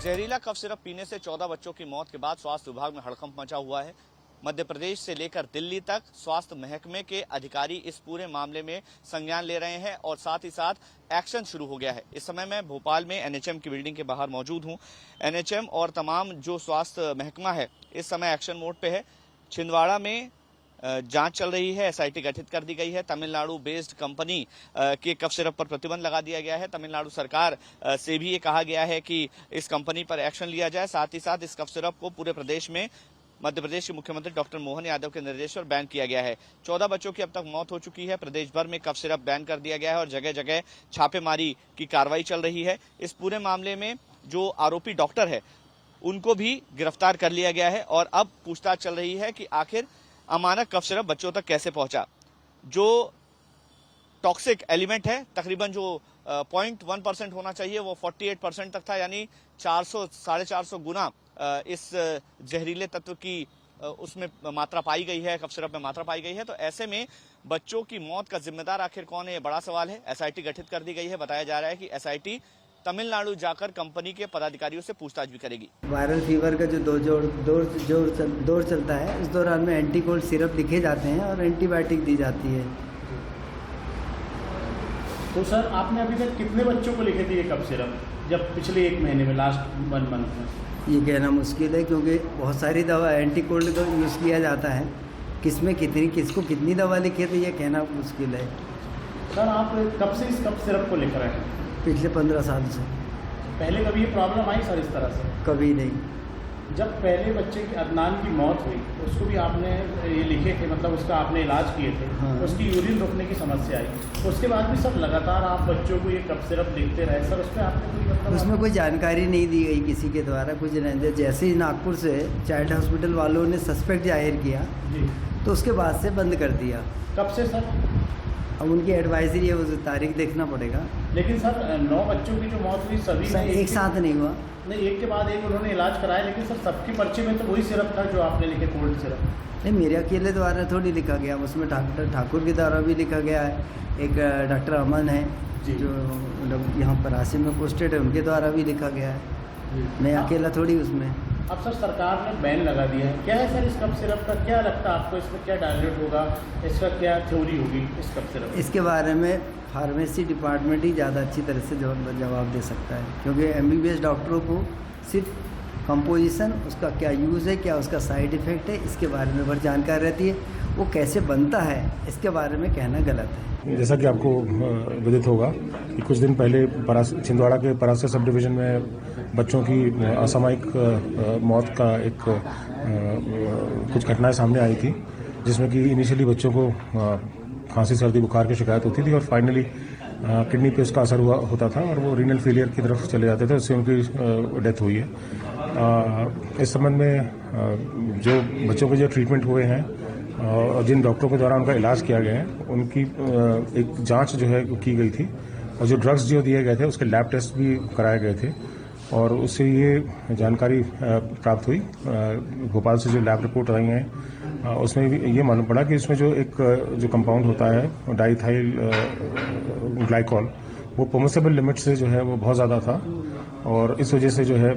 जहरीला cough syrup पीने से 14 बच्चों की मौत के बाद स्वास्थ्य विभाग में हड़कंप मचा हुआ है। मध्य प्रदेश से लेकर दिल्ली तक स्वास्थ्य महकमे के अधिकारी इस पूरे मामले में संज्ञान ले रहे हैं और साथ ही साथ एक्शन शुरू हो गया है। इस समय मैं भोपाल में एनएचएम की बिल्डिंग के बाहर मौजूद हूं। एनएचएम और तमाम जो स्वास्थ्य महकमा है इस समय एक्शन मोड पे है। छिंदवाड़ा में जांच चल रही है, एसआईटी गठित कर दी गई है। तमिलनाडु बेस्ड कंपनी के कफ सिरप पर प्रतिबंध लगा दिया गया है। तमिलनाडु सरकार से भी ये कहा गया है कि इस कंपनी पर एक्शन लिया जाए। साथ ही साथ इस कफ सिरप को पूरे प्रदेश में मध्य प्रदेश के मुख्यमंत्री डॉक्टर मोहन यादव के निर्देश पर बैन किया गया है। 14 बच्चों की अब तक मौत हो चुकी है। प्रदेश भर में कफ सिरप बैन कर दिया गया है और जगह जगह छापेमारी की कार्रवाई चल रही है। इस पूरे मामले में जो आरोपी डॉक्टर है उनको भी गिरफ्तार कर लिया गया है और अब पूछताछ चल रही है कि आखिर अमानक कफ सिरप बच्चों तक कैसे पहुंचा। जो टॉक्सिक एलिमेंट है तकरीबन जो 0.1% होना चाहिए वो 48% तक था, यानी 400-450 गुना इस जहरीले तत्व की उसमें मात्रा पाई गई है, कफ सिरप में मात्रा पाई गई है। तो ऐसे में बच्चों की मौत का जिम्मेदार आखिर कौन है, ये बड़ा सवाल है। एसआईटी गठित कर दी गई है। बताया जा रहा है कि एसआईटी तमिलनाडु जाकर कंपनी के पदाधिकारियों से पूछताछ भी करेगी। वायरल फीवर का जो दौर चलता है, इस दौरान में एंटी कोल्ड सिरप लिखे जाते हैं और एंटीबायोटिक दी जाती है। तो सर आपने अभी तक कितने बच्चों को लिखे थे ये कफ सिरप, जब पिछले 1 महीने में, लास्ट 1 मंथ में? ये कहना मुश्किल है क्योंकि बहुत सारी दवा एंटी कोल्ड का यूज़ किया जाता है। किसमें किसको कितनी दवा लिखी है तो ये कहना मुश्किल है। सर आप कब से इस कफ सिरप को लिख रहे हैं? पिछले 15 साल से। पहले कभी ये प्रॉब्लम आई सर इस तरह से? कभी नहीं। जब पहले बच्चे की अदनान की मौत हुई उसको भी आपने ये लिखे थे, मतलब उसका आपने इलाज किए थे। हाँ। उसकी यूरिन रोकने की समस्या आई, उसके बाद भी सर लगातार आप बच्चों को ये कफ सिरप लिखते रहे। सर उसमें आपको कोई मतलब उसमें कोई जानकारी नहीं दी गई किसी के द्वारा, कुछ नहीं। जैसे ही नागपुर से चाइल्ड हॉस्पिटल वालों ने सस्पेक्ट जाहिर किया जी, तो उसके बाद से बंद कर दिया। कब से सर? अब उनकी एडवाइजरी है, उस तारीख देखना पड़ेगा। लेकिन सर 9 बच्चों की जो मौत हुई सभी में एक साथ नहीं हुआ। नहीं, एक के बाद एक उन्होंने इलाज कराया, लेकिन सर सबके पर्चे में तो वही सिरप था जो आपने लिखे, कोल्ड सिरप। नहीं, मेरे अकेले द्वारा थोड़ी लिखा गया, उसमें डॉक्टर ठाकुर के द्वारा भी लिखा गया है। एक डॉक्टर अमन है जो यहाँ परासी में पोस्टेड है, उनके द्वारा भी लिखा गया है। मैं अकेला थोड़ी उसमें। अब सर सरकार ने बैन लगा दिया है, क्या है सर इस कफ सिरप का? क्या लगता है आपको, इसमें क्या डायल्यूट होगा, इसका क्या थ्योरी होगी इस कफ सिरप? इसके बारे में फार्मेसी डिपार्टमेंट ही ज़्यादा अच्छी तरह से जवाब दे सकता है, क्योंकि एमबीबीएस डॉक्टरों को सिर्फ कंपोजिशन, उसका क्या यूज़ है, क्या उसका साइड इफ़ेक्ट है, इसके बारे में बड़ी जानकारी रहती है। वो कैसे बनता है इसके बारे में कहना गलत है। जैसा कि आपको विदित होगा कि कुछ दिन पहले छिंदवाड़ा के परासी सब डिवीज़न में बच्चों की असामयिक मौत का एक कुछ घटनाएं सामने आई थी, जिसमें कि इनिशियली बच्चों को खांसी सर्दी बुखार की शिकायत होती थी और फाइनली किडनी पे उसका असर होता था और वो रीनल फेलियर की तरफ चले जाते थे, उससे उनकी डेथ हुई है। इस संबंध में जो बच्चों के जो ट्रीटमेंट हुए हैं और जिन डॉक्टरों के द्वारा उनका इलाज किया गया है, उनकी एक जांच जो है की गई थी और जो ड्रग्स जो दिए गए थे उसके लैब टेस्ट भी कराए गए थे और उससे ये जानकारी प्राप्त हुई। भोपाल से जो लैब रिपोर्ट आई हैं उसमें भी ये मालूम पड़ा कि इसमें जो कंपाउंड होता है डाइथाइल ग्लाइकॉल, वो परमिसिबल लिमिट से जो है वो बहुत ज़्यादा था और इस वजह से जो है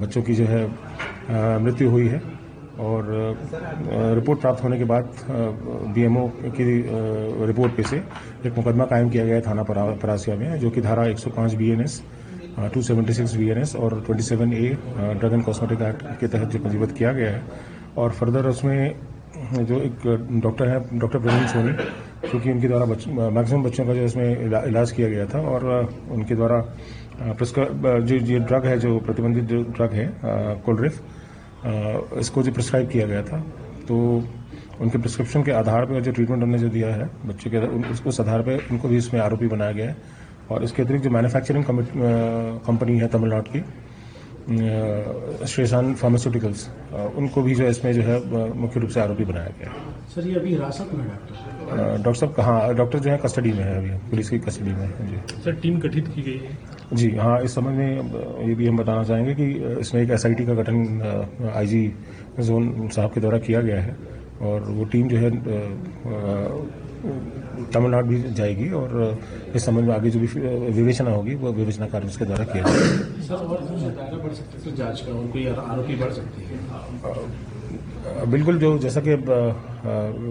बच्चों की जो है मृत्यु हुई है। और रिपोर्ट प्राप्त होने के बाद बीएमओ की रिपोर्ट पे से एक मुकदमा कायम किया गया है थाना परासिया में, जो कि धारा 105 बीएनएस, 276 बीएनएस और 27A drug and cosmetic act के तहत जो पंजीबद्ध किया गया है। और फर्दर उसमें जो एक डॉक्टर है, डॉक्टर प्रवीण सोनी, क्योंकि उनके द्वारा मैक्सिमम बच्चों का जो इसमें इलाज किया गया था और उनके द्वारा जो ये ड्रग है, जो प्रतिबंधित जो ड्रग है कोल्ड्रिफ, इसको जो प्रिस्क्राइब किया गया था, तो उनके प्रिस्क्रिप्शन के आधार पर जो ट्रीटमेंट उन्होंने जो दिया है बच्चों के, उस आधार पर उनको भी इसमें आरोपी बनाया गया है। और इसके अतिरिक्त जो मैन्युफैक्चरिंग कंपनी है तमिलनाडु की, श्रेसान फार्मास्यूटिकल्स, उनको भी जो इसमें जो है मुख्य रूप से आरोपी बनाया गया है। सर ये अभी हिरासत में डॉक्टर साहब कहाँ? डॉक्टर जो है कस्टडी में है, अभी पुलिस की कस्टडी में है जी। सर टीम गठित की गई है? जी हाँ, इस संबंध में ये भी हम बताना चाहेंगे कि इसमें एक एसआईटी का गठन आईजी जोन साहब के द्वारा किया गया है और वो टीम जो है तमिलनाडु भी जाएगी और इस संबंध में आगे जो भी विवेचना होगी वो विवेचना कार्य उसके द्वारा किया जाएगा। सर और दायरा बढ़ सकता है तो जांच का और कोई आरोपी बढ़ सकती है? बिल्कुल, जो जैसा कि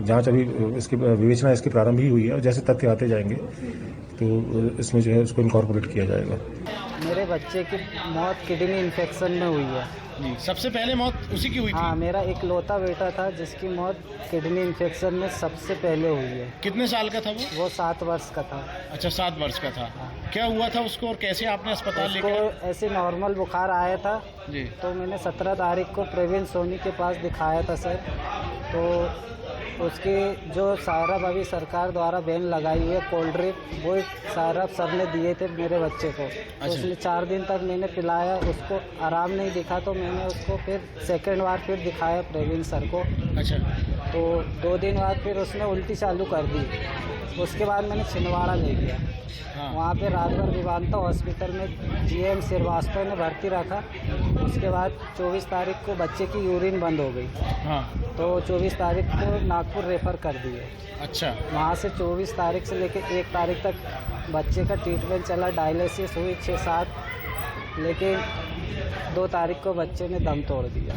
जांच अभी इसकी विवेचना इसकी प्रारंभ ही हुई है और जैसे तथ्य आते जाएंगे तो इसमें जो है उसको इनकॉर्पोरेट किया जाएगा। मेरे बच्चे की मौत किडनी इन्फेक्शन में हुई है। जी, सबसे पहले मौत उसी की हुई थी? हाँ, मेरा इकलौता बेटा था जिसकी मौत किडनी इन्फेक्शन में सबसे पहले हुई है। कितने साल का था वो? 7 वर्ष का था। अच्छा, 7 वर्ष का था। क्या हुआ था उसको और कैसे आपने अस्पताल उसको लेकर? ऐसे नॉर्मल बुखार आया था जी। तो मैंने 17 तारीख को प्रवीण सोनी के पास दिखाया था सर। तो उसकी जो सायरप अभी सरकार द्वारा बैन लगाई हुई है कोल्ड ड्रिंक, वो सायरप सर ने दिए थे मेरे बच्चे को। तो उसने 4 दिन तक मैंने पिलाया, उसको आराम नहीं दिखा तो मैंने उसको फिर सेकंड बार फिर दिखाया प्रवीण सर को। अच्छा। तो 2 दिन बाद फिर उसने उल्टी चालू कर दी। उसके बाद मैंने छिंदवाड़ा ले गया। हाँ। वहाँ पे रात भर विवांता हॉस्पिटल में GM श्रीवास्तव ने भर्ती रखा। उसके बाद 24 तारीख को बच्चे की यूरिन बंद हो गई। हाँ। तो 24 तारीख को नागपुर रेफ़र कर दिए। अच्छा। वहाँ से 24 तारीख से लेकर 1 तारीख तक बच्चे का ट्रीटमेंट चला, डायलिसिस हुई 6-7, लेकिन 2 तारीख को बच्चे ने दम तोड़ दिया।